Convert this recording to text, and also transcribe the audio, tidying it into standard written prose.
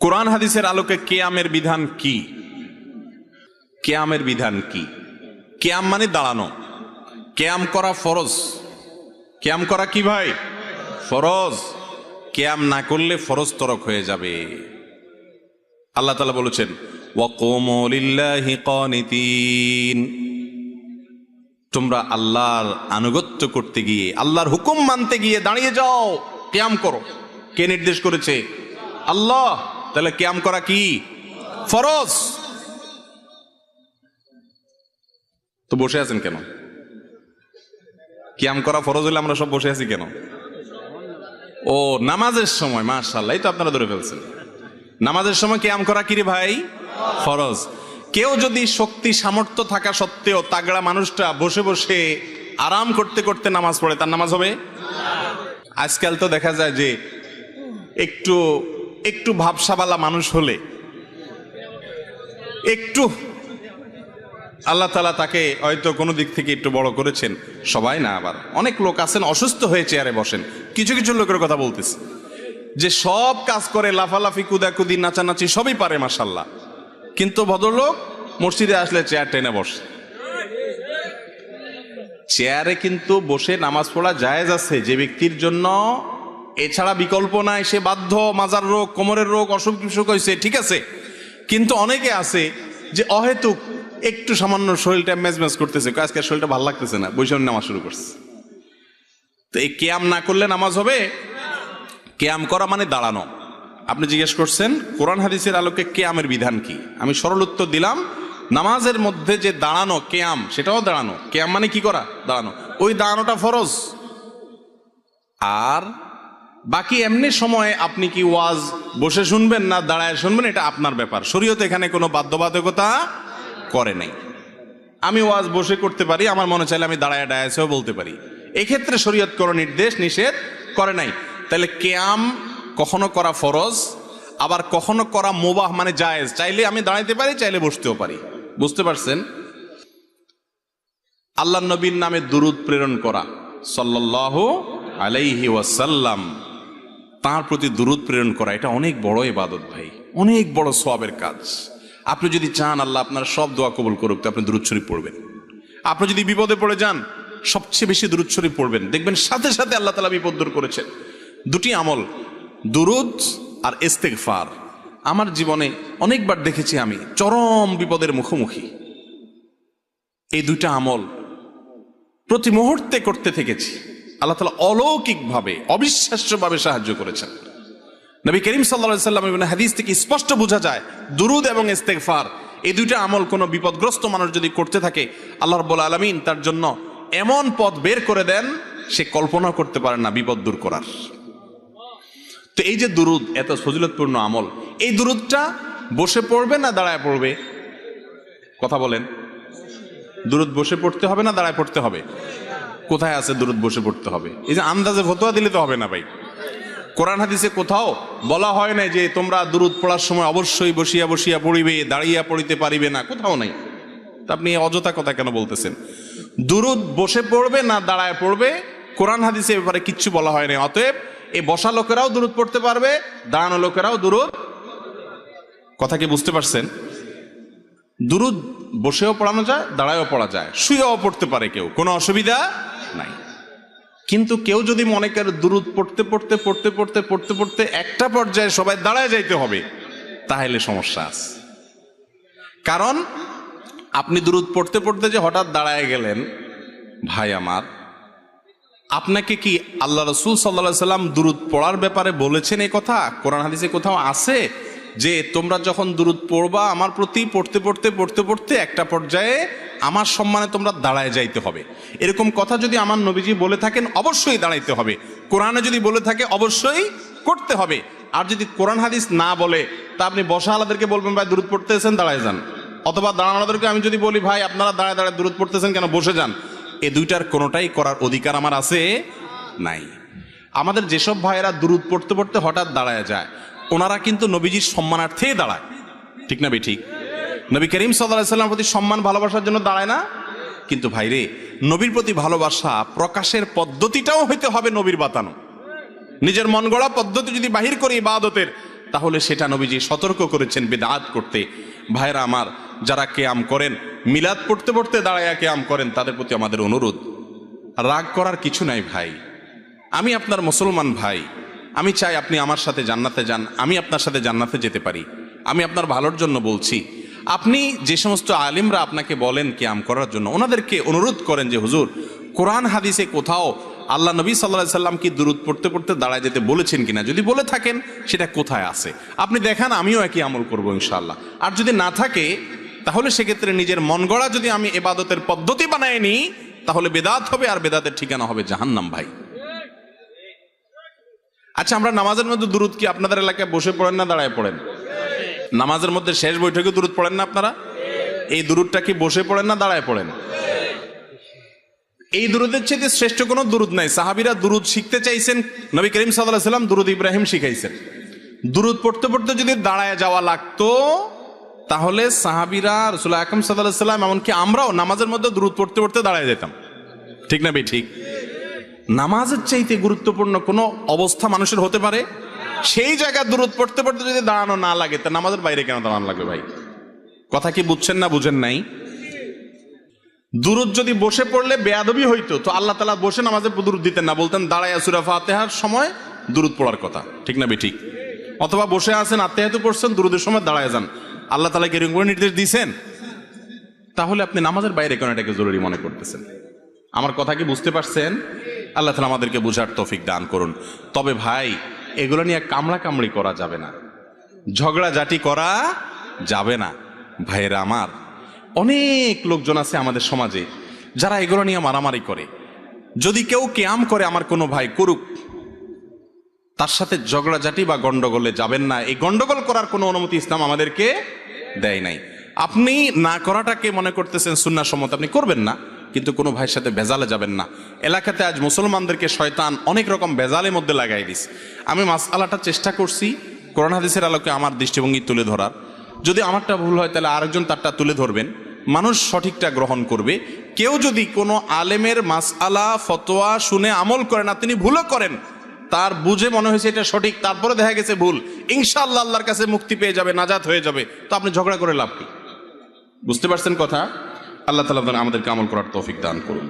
কোরআন হাদিসের আলোকে কিয়ামের বিধান কি? কিয়ামের বিধান কি? কিয়াম মানে দাঁড়ানো। কিয়াম করা ফরজ। কিয়াম করা কি ভাই? ফরজ। কিয়াম না করলে ফরজ তরক হয়ে যাবে। আল্লাহ তাআলা বলেছেন ওয়াকুমু লিল্লাহি কানিতিন, তোমরা আল্লাহর আনুগত্য করতে গিয়ে, আল্লাহর হুকুম মানতে গিয়ে দাঁড়িয়ে যাও, কিয়াম করো। কে নির্দেশ করেছে? আল্লাহ। তাহলে কিয়াম করা কি? ফরজ। তো বসে আছেন কেন? কিয়াম করা ফরজ হলে আমরা সব বসে আছি কেন? ও নামাজের সময়, মাশাআল্লাহ, এই তো আপনারা ধরে ফেলছেন। নামাজের সময় কিয়াম করা কি রে ভাই? ফরজ। কেউ যদি শক্তি সামর্থ্য থাকা সত্ত্বেও তাগড়া মানুষটা বসে বসে আরাম করতে করতে নামাজ পড়ে, তার নামাজ হবে? আজকাল তো দেখা যায় যে একটু একটু ভাবসাবালা মানুষ হলে, একটু আল্লাহ তাআলা তাকে হয়তো কোনো দিক থেকে একটু বড় করেছেন, সবাই না, আবার অনেক লোক আছেন অসুস্থ হয়ে চেয়ারে বসেন। কিছু কিছু লোকের কথা বলতেছে যে সব কাজ করে, লাফালাফি কুদাকুদি নাচানাচি সবই পারে মাশাআল্লাহ, কিন্তু ভদ্রলোক মসজিদে আসলে চেয়ার টেনে বসে। চেয়ারে কিন্তু বসে নামাজ পড়া জায়েজ আছে যে ব্যক্তির জন্য এছাড়া বিকল্প নাই, সে বাধ্য, মাজার রোগ, কোমরের রোগ, অসুখ বিসুখ হয়েছে, ঠিক আছে। কিন্তু অনেকে আছে যে অহেতুক একটু সামান্য শরীরটা মেজমেজ করতেছে, আজকে শরীরটা ভালো লাগতেছে না, বৈশাখ নামাজ শুরু করছে। তো এই কিয়াম না করলে নামাজ হবে? কিয়াম করা মানে দাঁড়ানো। আপনি জিজ্ঞেস করছেন কোরআন হাদিসের আলোকে কিয়ামের বিধান কি, আমি সরল উত্তর দিলাম, নামাজের মধ্যে যে দাঁড়ানো কিয়াম, সেটাও দাঁড়ানো। কিয়াম মানে কি করা? দাঁড়ানো। ওই দাঁড়ানোটা ফরজ। আর বাকি এমনি সময়ে আপনি কি ওয়াজ বসে শুনবেন না দাঁড়ায় শুনবেন, এটা আপনার ব্যাপার। শরীয়ত এখানে কোনো বাধ্যবাধকতা করে নাই। আমি ওয়াজ বসে করতে পারি, আমার মনে চাইলে আমি দাঁড়ায় ডায়াসেও বলতে পারি। এক্ষেত্রে শরীয়ত কোনো নির্দেশ নিষেধ করে নাই। তাহলে কিয়াম কখনো করা ফরজ, আবার কখনো করা মুবাহ মানে জায়েজ। চাইলে আমি দাঁড়াইতে পারি, চাইলে বসতেও পারি। বুঝতে পারছেন? আল্লাহ নবীর নামে দুরূদ প্রেরণ করা, সাল্লাল্লাহু আলাইহি ওয়াসাল্লাম, তার প্রতি দুরূদ প্রেরণ করা, এটা অনেক বড় ইবাদত ভাই, অনেক বড় সওয়াবের কাজ। আপনি যদি চান আল্লাহ আপনার সব দোয়া কবুল করুক, তো আপনি দুরূদ শরীফ পড়বেন। আপনি যদি বিপদে পড়ে যান, সবচেয়ে বেশি দুরূদ শরীফ পড়বেন, দেখবেন সাথে সাথে আল্লাহ তাআলা বিপদ দূর করেছেন। দুটি আমল, দুরূদ আর ইস্তেগফার, আমার জীবনে অনেকবার দেখেছি আমি চরম বিপদের মুখোমুখি। এই দুইটা আমল প্রতি মুহূর্তে করতে থেকেছি। আল্লাহ তাআলা অলৌকিকভাবে, অবিশ্বাস্যভাবে সাহায্য করেছেন। নবী করিম সাল্লাল্লাহু আলাইহি ওয়াসাল্লামের হাদিস থেকে স্পষ্ট বোঝা যায় দুরূদ এবং ইস্তেগফার, এই দুইটা আমল কোনো বিপদগ্রস্ত মানুষ যদি করতে থাকে, আল্লাহ রাব্বুল আলামিন তার জন্য এমন পথ বের করে দেন, সে কল্পনা করতে পারে না বিপদ দূর করার। তো এই যে দুরূদ, এত ফজিলতপূর্ণ আমল, এই দুরূদটা বসে পড়বে না দাঁড়ায় পড়বে? কথা বলেন। দুরূদ বসে পড়তে হবে না দাঁড়ায় পড়তে হবে? কোথায় আছে দুরূদ বসে পড়তে হবে? এই যে আন্দাজে ফতোয়া দিলে তো হবে না ভাই। কোরআন হাদিসে কোথাও বলা হয় না যে তোমরা দুরূদ পড়ার সময় অবশ্যই বসিয়া বসিয়া পড়িবে, দাঁড়িয়া পড়িতে পারিবে না, কোথাও নাই। তা আপনি অযথা কথা কেন বলতেছেন? দুরূদ বসে পড়বে না দাঁড়ায় পড়বে, কোরআন হাদিসে ব্যাপারে কিচ্ছু বলা হয় না। অতএব এই বসা লোকেরাও দুরূদ পড়তে পারবে, দাঁড়ানো লোকেরাও দুরূদ। কথা কি বুঝতে পারছেন? দুরূদ বসেও পড়ানো যায়, দাঁড়ায়ও পড়া যায়, শুয়েও পড়তে পারে কেউ, কোনো অসুবিধা নাই। কিন্তু কেউ যদি মনে করে দুরূদ পড়তে পড়তে পড়তে পড়তে পড়তে পড়তে একটা পর্যায়ে সবাই দাঁড়ায় যাইতে হবে, তাহলে সমস্যা আছে। কারণ আপনি দুরূদ পড়তে পড়তে যে হঠাৎ দাঁড়ায় গেলেন, ভাই আমার, আপনাকে কি আল্লাহ রাসূল সাল্লাল্লাহু আলাইহি সাল্লাম দুরূদ পড়ার ব্যাপারে বলেছেন? এই কথা কোরআন হাদিসে কোথাও আছে যে তোমরা যখন দুরূদ পড়বা আমার প্রতি, পড়তে পড়তে পড়তে পড়তে একটা পর্যায়ে আমার সম্মানে তোমরা দাঁড়ায় যাইতে হবে, এরকম কথা যদি আমার নবীজি বলে থাকেন, অবশ্যই দাঁড়াইতে হবে। কোরআনে যদি বলে থাকে, অবশ্যই করতে হবে। আর যদি কোরআন হাদিস না বলে, তা আপনি বসা আলাদেরকে বলবেন ভাই দুরূদ পড়তেছেন, দাঁড়ায় যান। অথবা দাঁড়ানোদেরকে আমি যদি বলি ভাই আপনারা দাঁড়ায় দাঁড়ায় দুরূদ পড়তেছেন কেন, বসে যান। এই দুইটার কোনোটাই করার অধিকার আমার আছে নাই। আমাদের যেসব ভাইয়েরা দুরূদ পড়তে পড়তে হঠাৎ দাঁড়ায় যায়, ওনারা কিন্তু নবীজির সম্মানার্থেই দাঁড়ায়, ঠিক না ঠিক? নবী করিম সাল্লাল্লাহু আলাইহি ওয়াসাল্লামের প্রতি সম্মান ভালোবাসার জন্য দাঁড়ায় না? কিন্তু ভাইরে, নবীর প্রতি ভালোবাসা প্রকাশের পদ্ধতিটাও হইতে হবে নবীর বাতানো। নিজের মন গড়া পদ্ধতি যদি বাহির করি ইবাদতের, তাহলে সেটা নবীজি সতর্ক করেছেন বিদআত করতে। ভাইরা আমার, যারা কিয়াম করেন, মিলাদ পড়তে পড়তে দাঁড়ায়া কিয়াম করেন, তাদের প্রতি আমাদের অনুরোধ, রাগ করার কিছু নাই ভাই। আমি আপনার মুসলমান ভাই, আমি চাই আপনি আমার সাথে জান্নাতে যান, আমি আপনার সাথে জান্নাতে যেতে পারি। আমি আপনার ভালোর জন্য বলছি। আপনি যে সমস্ত আলিমরা আপনাকে বলেন কিয়াম করার জন্য, ওনাদেরকে অনুরোধ করেন যে হুজুর, কোরআন হাদিসে কোথাও আল্লাহ নবী সাল্লাল্লাহু আলাইহি সাল্লাম কি দুরূদ পড়তে পড়তে দাঁড়ায় যেতে বলেছেন কিনা, যদি বলে থাকেন সেটা কোথায় আছে আপনি দেখান, আমিও একই আমল করবো ইনশাআল্লাহ। আর যদি না থাকে, তাহলে সেক্ষেত্রে নিজের মন গড়া যদি আমি ইবাদতের পদ্ধতি বানায় নিই, তাহলে বেদাত হবে, আর বেদাতের ঠিকানা হবে জাহান্নাম ভাই। আচ্ছা, আমরা নামাজের মধ্যে দুরূদ কি আপনাদের এলাকায় বসে পড়েন না দাঁড়ায় পড়েন? নামাজের মধ্যে শেষ বৈঠকে দুরূদ পড়েন না আপনারা? এই দুরূদটা কি বসে পড়েন না দাঁড়ায় পড়েন? এই দুরূদের চেয়ে শ্রেষ্ঠ কোনো দুরূদ নাই। সাহাবীরা দুরূদ শিখতে চাইছেন, নবী করিম সাল্লাল্লাহু আলাইহি ওয়াসাল্লাম দুরূদ ইব্রাহিম শিখাইছেন। দুরূদ পড়তে পড়তে যদি দাঁড়ায় যাওয়া লাগতো, তাহলে সাহাবীরা, রাসূলুল্লাহ আকরাম সাল্লাল্লাহু আলাইহি ওয়াসাল্লাম, এমনকি আমরাও নামাজের মধ্যে দুরূদ পড়তে পড়তে দাঁড়ায় যেতাম। ঠিক না ভাই? ঠিক। নামাজের চাইতে গুরুত্বপূর্ণ কোনো অবস্থা মানুষের হতে পারে? সেই জায়গায় দুরূদ পড়তে পড়তে যদি দাঁড়ানো না লাগে, তা নামাজের বাইরে কেন দাঁড়ানো লাগবে ভাই? কথা কি বুঝছেন না বুঝেন নাই? দুরূদ যদি বসে পড়লে বেয়াদবি হইতো, তো আল্লাহ তাআলা বসে নামাজে দুরূদ দিতেন না, বলতেন দাঁড়ায়া সূরা ফাতিহার সময় দুরূদ পড়ার কথা। ঠিক না ভাই? ঠিক। অথবা বসে আছেন, আত্তাহিয়াতু পড়ছেন, দুরূদের সময় দাঁড়ায় যান। আল্লাহ তাআলা কি এরকম করে নির্দেশ দিয়েছেন? তাহলে আপনি নামাজের বাইরে কেন এটাকে জরুরি মনে করতেছেন? আমার কথা কি বুঝতে পারছেন? আল্লাহ তাআলা আমাদেরকে বুঝার তৌফিক দান করুন। তবে ভাই, এগুলো নিয়ে কামড়া কামড়ি করা যাবে না, ঝগড়াঝাটি করা যাবে না। ভাইয়েরা আমার, অনেক লোকজন আছে আমাদের সমাজে যারা এগুলো নিয়ে মারামারি করে। যদি কেউ কিয়াম করে, আমার কোনো ভাই করুক, তার সাথে ঝগড়াঝাটি বা গন্ডগোলে যাবেন না। এই গন্ডগোল করার কোনো অনুমতি ইসলাম আমাদেরকে দেয় নাই। আপনি না করাটাকে মনে করতেছেন সুন্নাহ সম্মত, আপনি করবেন না, কিন্তু কোনো ভাইয়ের সাথে ভেজালে যাবেন না। এলাকাতে আজ মুসলমানদেরকে শয়তান অনেক রকম ভেজালের মধ্যে লাগাই দিস। আমি মাসআলাটা চেষ্টা করছি কোরআন হাদিসের আলোকে আমার দৃষ্টিভঙ্গি তুলে ধরার। যদি আমারটা ভুল হয়, তাহলে আরেকজন তারটা তুলে ধরবেন, মানুষ সঠিকটা গ্রহণ করবে। কেউ যদি কোনো আলেমের মাসআলা ফতোয়া শুনে আমল করে না, তিনি ভুলও করেন, তার বুঝে মনে হয়েছে এটা সঠিক, তারপরে দেখা গেছে ভুল, ইনশাআল্লাহ আল্লাহর কাছে মুক্তি পেয়ে যাবে, নাজাত হয়ে যাবে, তো আপনি ঝগড়া করে লাভ কি? বুঝতে পারছেন কথা? আল্লাহ তাআলা আমাদেরকে আমল করার তৌফিক দান করুন।